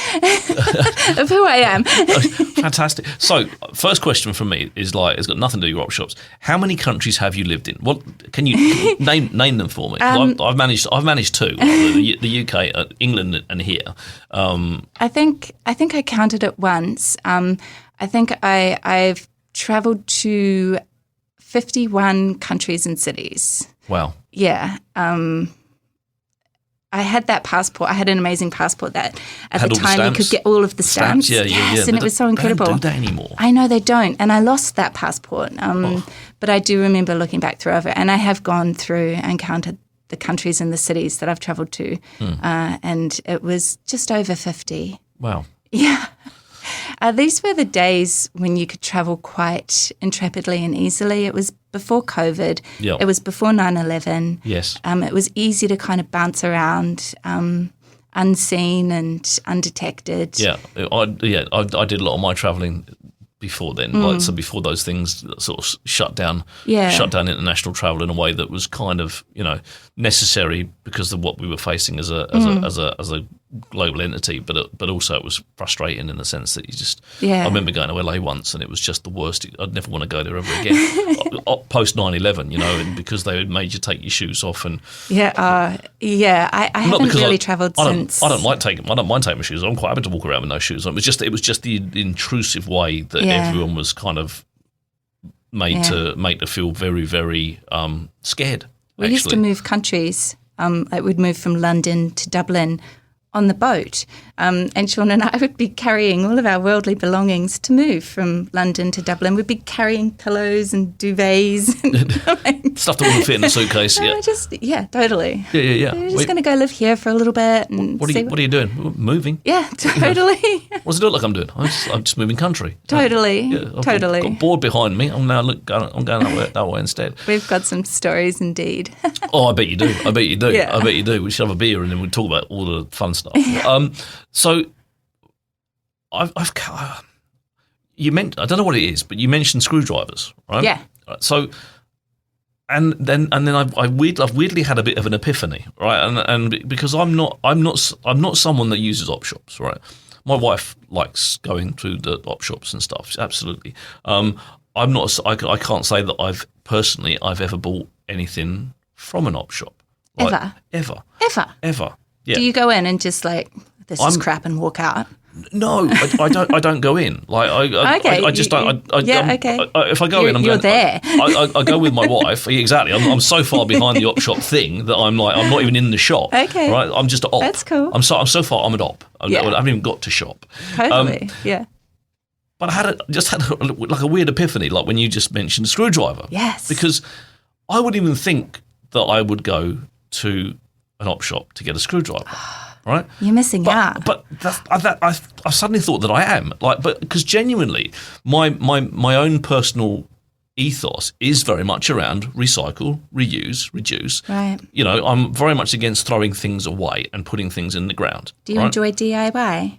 of who I am. Fantastic. So, first question from me is it's got nothing to do with op shops. How many countries have you lived in? What can you name them for me? I've managed 2: the UK, England, and here. I think I counted it once. I think I've travelled to 51 countries and cities. Wow. Yeah. I had that passport. I had an amazing passport that at the time you could get all of the stamps. Yeah. And it was so incredible. They don't do that anymore. I know they don't. And I lost that passport. But I do remember looking back through it. And I have gone through and counted the countries and the cities that I've travelled to. And it was just over 50. Wow. Yeah. These were the days when you could travel quite intrepidly and easily. It was before COVID. Yep. It was before 9/11. Yes. It was easy to kind of bounce around unseen and undetected. Yeah. I did a lot of my travelling before then, so before those things sort of shut down international travel in a way that was kind of necessary because of what we were facing as a global entity, but also it was frustrating in the sense that you just. I remember going to LA once and it was just the worst. I'd never want to go there ever again. Post 9/11, and because they had made you take your shoes off and. I haven't really travelled since. I don't mind taking my shoes off. I'm quite happy to walk around with no shoes on. It was just the intrusive way that everyone was kind of made to feel very, very scared. We used to move countries. We'd move from London to Dublin on the boat. And Sean and I would be carrying all of our worldly belongings to move from London to Dublin. We'd be carrying pillows and duvets. And, Stuff that wouldn't fit in a suitcase. Yeah. Totally. Yeah. We're just going to go live here for a little bit. And what are you doing? Moving. Yeah, totally. What's it look like I'm doing? I'm just moving country. Totally. I've Totally. got board behind me. I'm going that way instead. We've got some stories indeed. Oh, I bet you do. Yeah. I bet you do. We should have a beer and then we'll talk about all the fun stuff. So you meant, I don't know what it is, but you mentioned screwdrivers, right? Yeah. So and then I've weirdly had a bit of an epiphany, right? And because I'm not someone that uses op shops, right? My wife likes going to the op shops and stuff. Absolutely. I can't say that I've ever bought anything from an op shop. Like, Ever. Yeah. Do you go in and just like, this is crap and walk out? No, I don't go in. Like I just don't. If I go in, you're there. I go with my wife. Exactly. I'm so far behind the op shop thing that I'm not even in the shop. Okay. Right. I'm just an op. That's cool. I'm so far. I'm an op. Yeah. I haven't even got to shop. Totally. Yeah. But I had a weird epiphany, like when you just mentioned a screwdriver. Yes. Because I wouldn't even think that I would go to an op shop to get a screwdriver. Right, you're missing out. But I suddenly thought that I am because genuinely, my own personal ethos is very much around recycle, reuse, reduce. Right. You know, I'm very much against throwing things away and putting things in the ground. Do you enjoy DIY?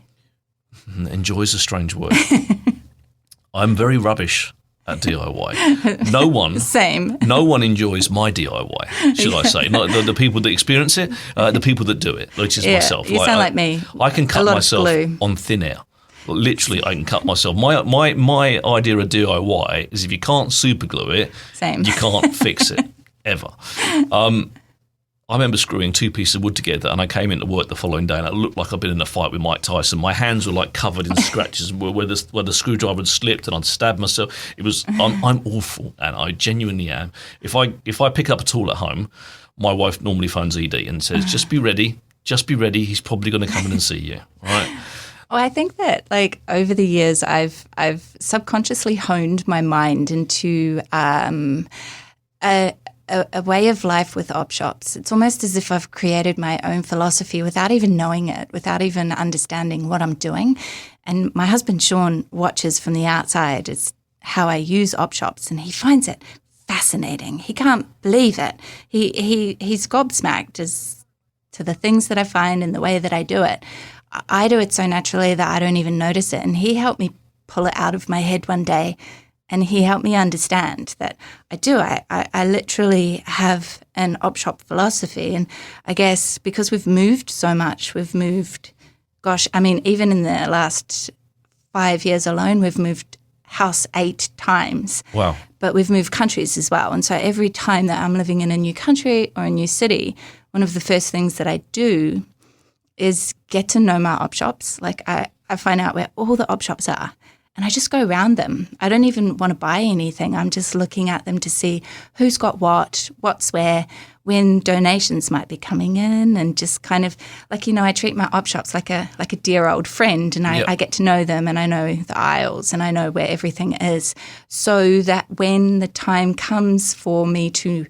Enjoy is a strange word. I'm very rubbish at DIY. No one enjoys my DIY, should I say. Not the people that experience it, the people that do it, which is myself. You sound like me. I can cut myself on thin air. Literally, I can cut myself. My idea of DIY is if you can't super glue it, you can't fix it, ever. I remember screwing two pieces of wood together, and I came into work the following day, and it looked like I'd been in a fight with Mike Tyson. My hands were like covered in scratches where the screwdriver had slipped, and I'd stabbed myself. It was I'm awful, and I genuinely am. If I pick up a tool at home, my wife normally phones ED and says, "Just be ready. He's probably going to come in and see you." Right. Well, I think that like over the years, I've subconsciously honed my mind into a way of life with op shops. It's almost as if I've created my own philosophy without even knowing it, without even understanding what I'm doing. And my husband, Sean, watches from the outside as how I use op shops, and he finds it fascinating. He can't believe it. He's gobsmacked as to the things that I find and the way that I do it. I do it so naturally that I don't even notice it. And he helped me pull it out of my head one day. And he helped me understand that I do. I literally have an op shop philosophy. And I guess because we've moved so much, even in the last 5 years alone, we've moved house 8 times. Wow. But we've moved countries as well. And so every time that I'm living in a new country or a new city, one of the first things that I do is get to know my op shops. Like I find out where all the op shops are. And I just go around them. I don't even want to buy anything. I'm just looking at them to see who's got what's where, when donations might be coming in, and just kind of like, I treat my op shops like a dear old friend, and I get to know them, and I know the aisles, and I know where everything is, so that when the time comes for me to,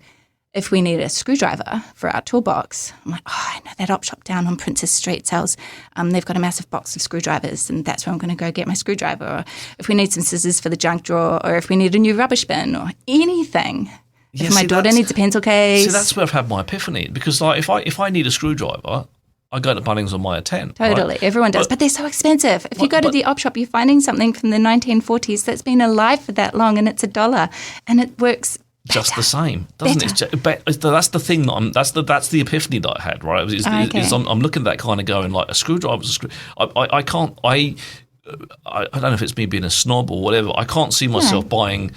if we need a screwdriver for our toolbox, I'm like, I know that op shop down on Princess Street sells, they've got a massive box of screwdrivers, and that's where I'm going to go get my screwdriver. Or if we need some scissors for the junk drawer, or if we need a new rubbish bin, or anything. Yeah, if my daughter needs a pencil case. See, that's where I've had my epiphany, because like if I need a screwdriver, I go to Bunnings on my 10. Totally, right? Everyone does, but they're so expensive. If you go to the op shop, you're finding something from the 1940s that's been alive for that long, and it's $1, and it works just the same, doesn't it? That's the thing that that's the epiphany that I had, right? I'm looking at that kind of going like a screwdriver's a screw. I don't know if it's me being a snob or whatever. I can't see myself buying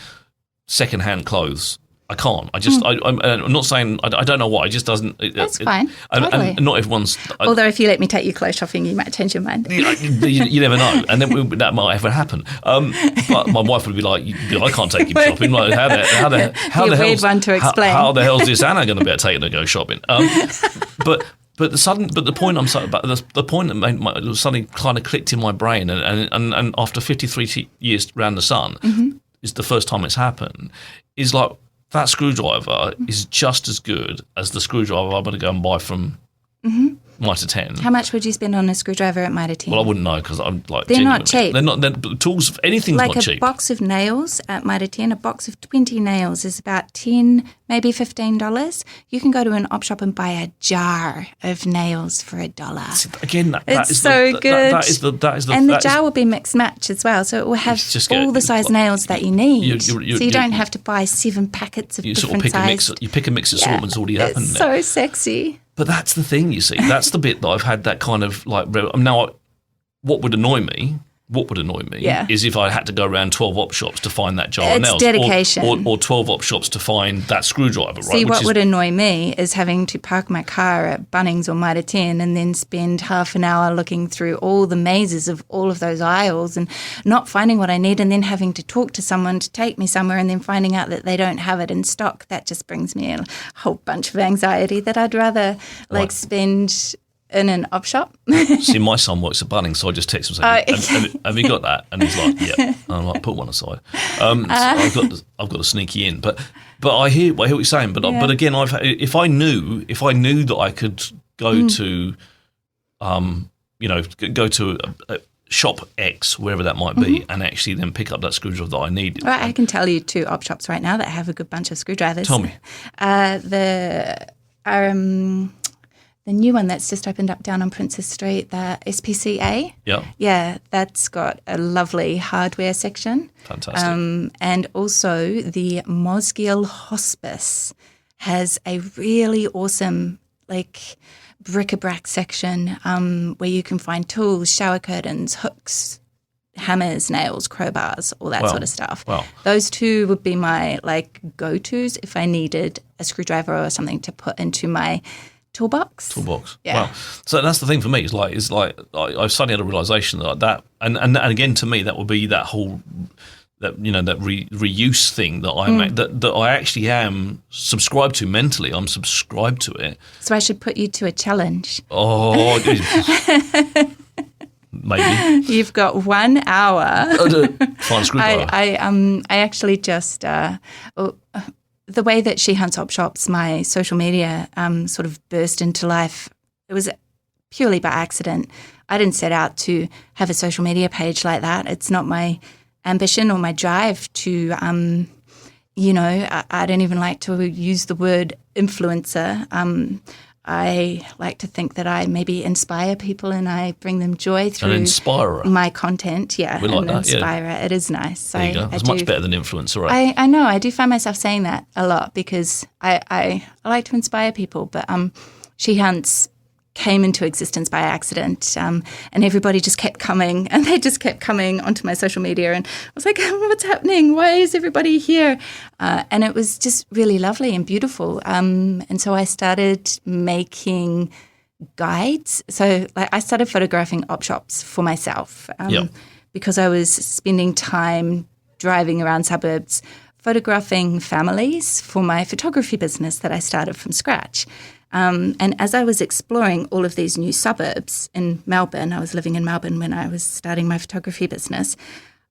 second-hand clothes. I can't. I'm not saying I don't know why. It just doesn't. That's fine. Totally. And not everyone's. Although if you let me take you clothes shopping, you might change your mind. You never know, and then that might ever happen. But my wife would be like, "I can't take you shopping." Like, how the weird one to explain. How the hell is this Anna going to be able to take her to go shopping? But But the point I'm saying, the point that suddenly kind of clicked in my brain, and after 53 years around the sun, is the first time it's happened. Is like that screwdriver is just as good as the screwdriver I'm going to go and buy from Mitre 10. How much would you spend on a screwdriver at Mitre 10? Well, I wouldn't know because I'm like they're not cheap. They're not. Tools. Anything's like not cheap. Like a box of nails at Mitre 10, a box of 20 nails is about $10, maybe $15. You can go to an op shop and buy a jar of nails for $1. Again, it's so good. That is the. And the jar will be mix match as well, so it will have all the size nails that you need. So you don't have to buy 7 packets of different sized. You pick and mix assortments already happened. It's so sexy. But that's the thing, you see. That's the bit that I've had that kind of like. Now, what would annoy me is if I had to go around 12 op shops to find that jar of nails. It's dedication. Or 12 op shops to find that screwdriver, right? See, what would annoy me is having to park my car at Bunnings or Mitre 10 and then spend half an hour looking through all the mazes of all of those aisles and not finding what I need, and then having to talk to someone to take me somewhere and then finding out that they don't have it in stock. That just brings me a whole bunch of anxiety that I'd rather spend in an op shop. See, my son works at Bunnings, so I just text him saying, have you got that? And he's like, yeah. And I'm like, put one aside. So I've got to sneak you in. But I hear what you're saying. But again, if I knew that I could go to, go to a shop X, wherever that might be, and actually then pick up that screwdriver that I need. Well, I can tell you 2 op shops right now that have a good bunch of screwdrivers. Tell me. The new one that's just opened up down on Princess Street, the SPCA. Yeah. Yeah, that's got a lovely hardware section. Fantastic. And also the Mosgiel Hospice has a really awesome, bric-a-brac section where you can find tools, shower curtains, hooks, hammers, nails, crowbars, all that sort of stuff. Wow. Those 2 would be my, go-tos if I needed a screwdriver or something to put into my toolbox. Yeah. Wow. So that's the thing for me. It's like I've suddenly had a realization that and again to me that would be that whole reuse thing that that I actually am subscribed to mentally. I'm subscribed to it. So I should put you to a challenge. Oh, maybe you've got 1 hour. Find a screwdriver. I actually just. The way that She Hunts Op Shops, my social media sort of burst into life, it was purely by accident. I didn't set out to have a social media page like that. It's not my ambition or my drive to, I don't even like to use the word influencer. I like to think that I maybe inspire people and I bring them joy through an inspirer. My content. Yeah, we like an that, inspirer. Yeah. It is nice. There you go. It's much better than influencer, right? I know. I do find myself saying that a lot because I like to inspire people. But She Hunts came into existence by accident, and everybody just kept coming, and they just kept coming onto my social media, and I was like, what's happening? Why is everybody here? And it was just really lovely and beautiful. And so I started making guides. So I started photographing op shops for myself because I was spending time driving around suburbs photographing families for my photography business that I started from scratch. And as I was exploring all of these new suburbs in Melbourne, I was living in Melbourne when I was starting my photography business,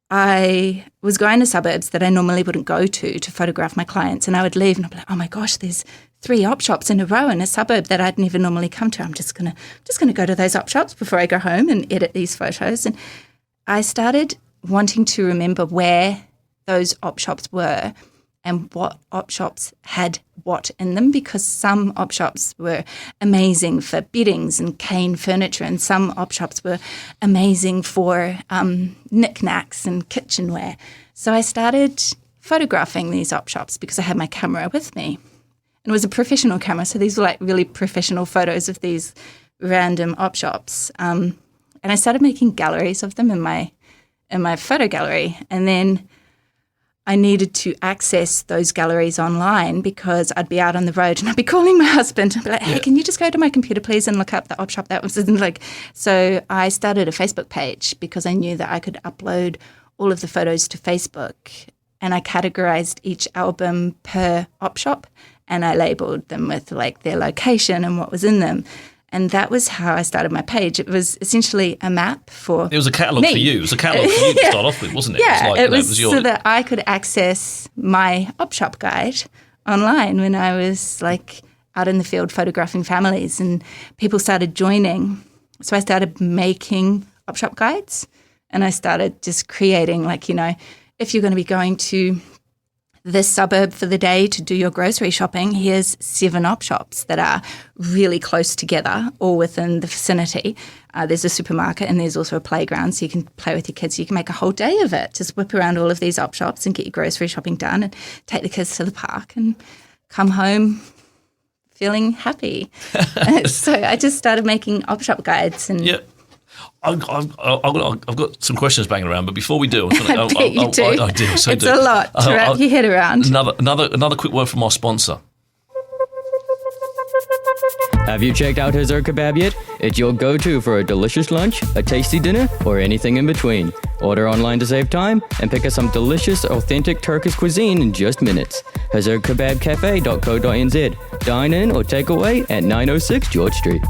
I was going to suburbs that I normally wouldn't go to photograph my clients. And I would leave and I'd be like, oh my gosh, there's 3 op shops in a row in a suburb that I'd never normally come to. I'm just gonna go to those op shops before I go home and edit these photos. And I started wanting to remember where those op shops were and what op shops had what in them, because some op shops were amazing for beddings and cane furniture, and some op shops were amazing for knickknacks and kitchenware. So I started photographing these op shops because I had my camera with me. And it was a professional camera, so these were like really professional photos of these random op shops. And I started making galleries of them in my photo gallery, and then I needed to access those galleries online because I'd be out on the road and I'd be calling my husband and be like, hey, can you just go to my computer, please, and look up the op shop that was like. So I started a Facebook page because I knew that I could upload all of the photos to Facebook, and I categorized each album per op shop and I labeled them with like their location and what was in them. And that was how I started my page. It was essentially a map for It was a catalogue me. for you. It was a catalogue for you to start off with, wasn't it? Yeah, it was was your... so that I could access my op shop guide online when I was like out in the field photographing families, and people started joining. So I started making op shop guides, and I started just creating, like, you know, if you're going to be going to this suburb for the day to do your grocery shopping, here's 7 op shops that are really close together or within the vicinity. There's a supermarket and there's also a playground, so you can play with your kids. You can make a whole day of it. Just whip around all of these op shops and get your grocery shopping done and take the kids to the park and come home feeling happy. So I just started making op shop guides. And Yeah. I've got some questions banging around, but before we do, I bet you do. I do. So It's a lot to wrap your head around. Another quick word from our sponsor. Have you checked out Hazur Kebab yet? It's your go-to for a delicious lunch, a tasty dinner, or anything in between. Order online to save time and pick up some delicious, authentic Turkish cuisine in just minutes. HazurKebabCafe.co.nz. Dine in or take away at 906 George Street.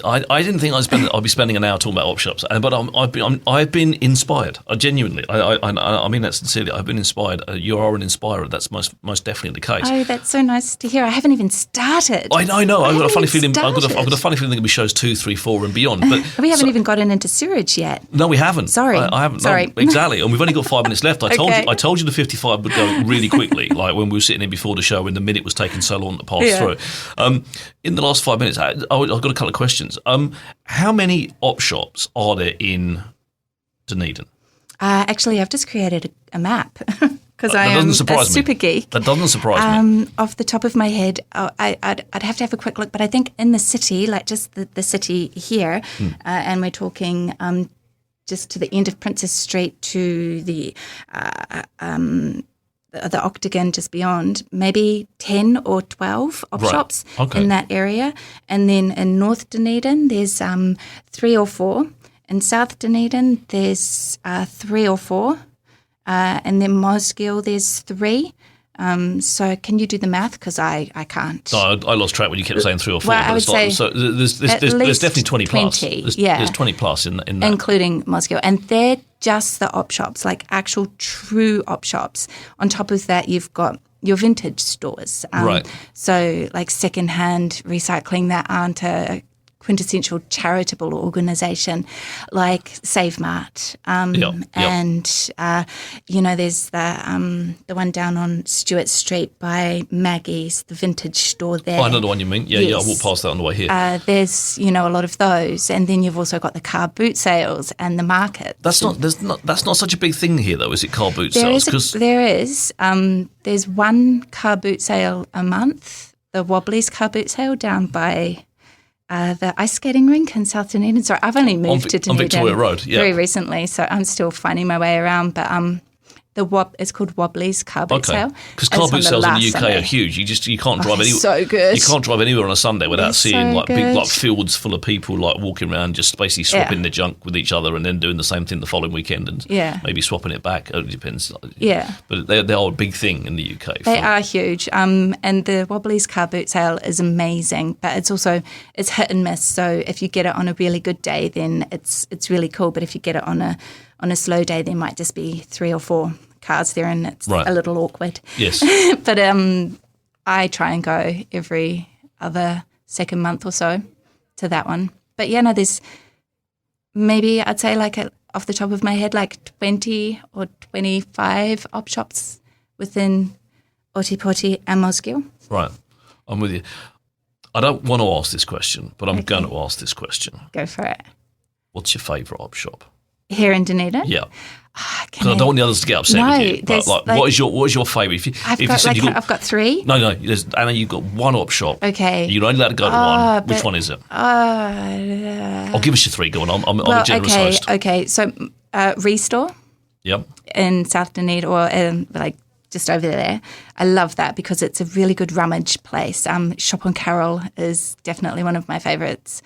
I didn't think I'd be spending an hour talking about op shops, but I've been inspired. Genuinely, I mean that sincerely. I've been inspired. You are an inspirer. That's most definitely the case. Oh, that's so nice to hear. I haven't even started. I know. I've got a funny feeling. I've I've got a funny feeling there'll be shows 2, 3, 4, and beyond. But we haven't even gotten into sewage yet. No, we haven't. Sorry. I haven't. Sorry. No, exactly. And we've only got 5 minutes left. I Okay. told you the 55 would go really quickly. Like when we were sitting in before the show, when the minute was taking so long to pass through. In the last 5 minutes, I've got a couple of questions. How many op shops are there in Dunedin? Actually, I've just created a map because I am a super geek. That doesn't surprise me. Off the top of my head, I'd have to have a quick look, but I think in the city, like just the city here, and we're talking just to the end of Princess Street to the Octagon just beyond, maybe 10 or 12 op shops in that area. And then in North Dunedin, there's 3 or 4. In South Dunedin, there's 3 or 4. And then Mosgiel, there's 3. So can you do the math? Because I can't. No, I lost track when you kept saying 3 or 4. Well, I would say so there's definitely 20 plus. There's 20 plus in that. Including Mosgiel. And they're just the op shops, like actual true op shops. On top of that, you've got your vintage stores. So like secondhand recycling that aren't a quintessential charitable organisation like Save Mart. And, you know, there's the one down on Stewart Street by Maggie's, the vintage store there. Oh, I know the one you mean. Yeah, I walked past that on the way here. There's, you know, a lot of those. And then you've also got the car boot sales and the market. That's not such a big thing here, though, is it, car boot sales? There is. There's one car boot sale a month, the Wobblies car boot sale down by the ice skating rink in South Dunedin. Sorry, I've only moved to Dunedin on Victoria Road, very recently, so I'm still finding my way around. But it's called Wobblies car boot sale. Because car boot sales in the UK are huge. You can't drive anywhere. So good. You can't drive anywhere on a Sunday without seeing so big fields full of people walking around, just basically swapping their junk with each other, and then doing the same thing the following weekend, and maybe swapping it back. It depends. Yeah, but they are a big thing in the UK. They are huge. And the Wobblies car boot sale is amazing, but it's hit and miss. So if you get it on a really good day, then it's really cool. But if you get it on a slow day, there might just be 3 or 4 cars there, and it's a little awkward. Yes. But I try and go every other second month or so to that one. But there's maybe, I'd say, like off the top of my head, like 20 or 25 op shops within Otipoti and Mosgiel. Right. I'm with you. I don't want to ask this question, but I'm going to ask this question. Go for it. What's your favourite op shop? Here in Dunedin? Yeah. Because I don't want the others to get upset with you. But what is your favourite? I've got 3. No. Anna, you've got one op shop. Okay. You're only allowed to go to one. Which one is it? I'll give us your 3. Go on. I'm a generous host. Okay. So Restore. Yep. In South Dunedin, or just over there. I love that because it's a really good rummage place. Shop on Carroll is definitely one of my favourites.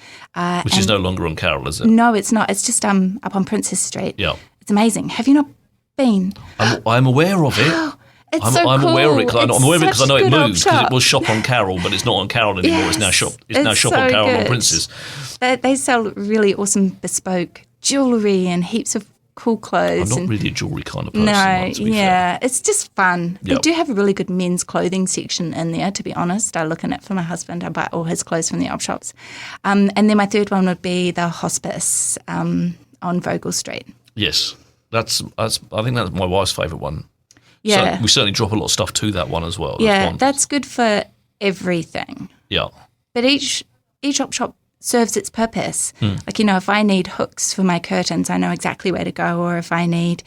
Which is no longer on Carroll, is it? No, it's not. It's just up on Princess Street. Yeah. It's amazing. Have you not been? I'm aware of it. It's I'm cool. aware of it because I'm aware of it because I know it moves because shop. it was Shop on Carol, but it's not on Carol anymore. Yes, It's now Shop on so Carol good. on Princes. They sell really awesome bespoke jewellery and heaps of cool clothes. I'm not and really a jewellery kind of person. No, to be fair. it's just fun. They Yep. do have a really good men's clothing section in there, to be honest. I look in it for my husband. I buy all his clothes from the op shops. And then my third one would be the Hospice on Vogel Street. Yes, that's I think that's my wife's favourite one. Yeah. So we certainly drop a lot of stuff to that one as well. Yeah, that's good for everything. Yeah. But each op shop serves its purpose. Like, if I need hooks for my curtains, I know exactly where to go. Or if I need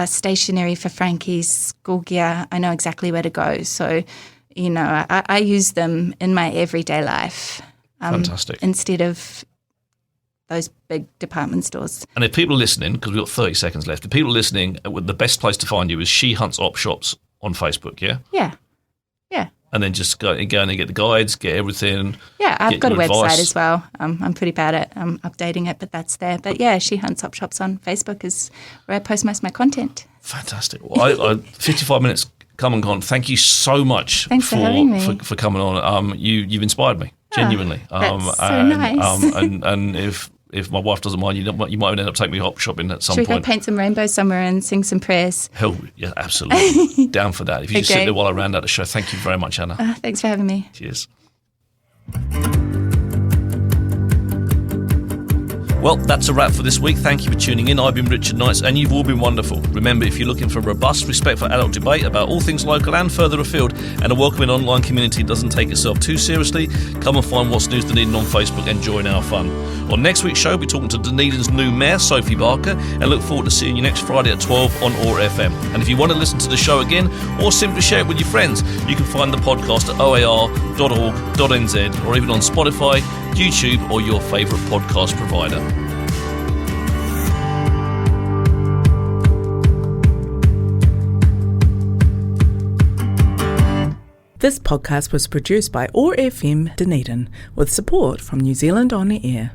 stationery for Frankie's school gear, I know exactly where to go. So, I use them in my everyday life. Fantastic. Instead of those big department stores. And if people are listening, because we've got 30 seconds left, if people are listening, the best place to find you is She Hunts Op Shops on Facebook, yeah? Yeah. And then just go in and get the guides, get everything. Yeah, I've get got a your website advice. as well. I'm pretty bad at updating it, but that's there. But yeah, She Hunts Op Shops on Facebook is where I post most of my content. Fantastic. Well, 55 minutes come and gone. Thank you so much Thanks for having me. for coming on. You've inspired me, genuinely. That's so nice. And if my wife doesn't mind, you might end up taking me hop shopping at some Should we go point. paint some rainbows somewhere and sing some prayers? Hell, yeah, absolutely. Down for that. If you just sit Okay. there while I round out the show, thank you very much, Anna. Thanks for having me. Cheers. Well, that's a wrap for this week. Thank you for tuning in. I've been Richard Knights, and you've all been wonderful. Remember, if you're looking for robust, respectful adult debate about all things local and further afield, and a welcoming online community that doesn't take itself too seriously, come and find What's News Dunedin on Facebook and join our fun. On next week's show, we'll be talking to Dunedin's new mayor, Sophie Barker, and look forward to seeing you next Friday at 12 on OAR FM. And if you want to listen to the show again, or simply share it with your friends, you can find the podcast at oar.org.nz, or even on Spotify, YouTube, or your favourite podcast provider. This podcast was produced by OAR FM Dunedin with support from New Zealand On the Air.